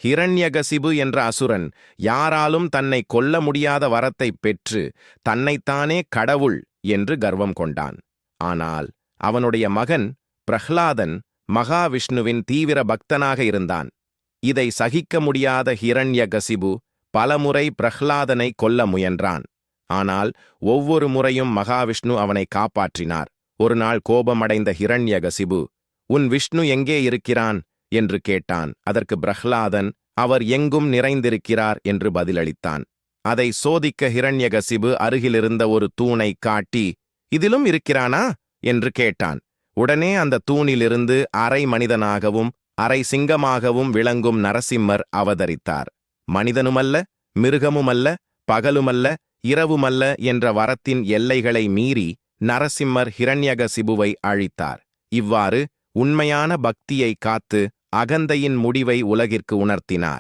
ஹிரண்யகசிபு என்ற அசுரன் யாராலும் தன்னை கொல்ல முடியாத வரத்தைப் பெற்று தன்னைத்தானே கடவுள் என்று கர்வம் கொண்டான். ஆனால் அவனுடைய மகன் பிரஹ்லாதன் மகாவிஷ்ணுவின் தீவிர பக்தனாக இருந்தான். இதை சகிக்க முடியாத ஹிரண்யகசிபு பலமுறை பிரஹ்லாதனை கொல்ல முயன்றான். ஆனால் ஒவ்வொரு முறையும் மகாவிஷ்ணு அவனை காப்பாற்றினார். ஒருநாள் கோபமடைந்த ஹிரண்யகசிபு, "உன் விஷ்ணு எங்கே இருக்கிறான்?" என்று கேட்டான். அதற்கு பிரஹ்லாதன், "அவர் எங்கும் நிறைந்திருக்கிறார்" என்று பதிலளித்தான். அதை சோதிக்க ஹிரண்யகசிபு அருகிலிருந்த ஒரு தூணை காட்டி, "இதிலும் இருக்கிறானா?" என்று கேட்டான். உடனே அந்த தூணிலிருந்து அரை மனிதனாகவும் அரை சிங்கமாகவும் விளங்கும் நரசிம்மர் அவதரித்தார். மனிதனுமல்ல, மிருகமுமல்ல, பகலுமல்ல, இரவுமல்ல என்ற வரத்தின் எல்லைகளை மீறி நரசிம்மர் ஹிரண்யகசிபுவை அழித்தார். இவ்வாறு உண்மையான பக்தியை காத்து அகந்தையின் முடிவை உலகிற்கு உணர்த்தினார்.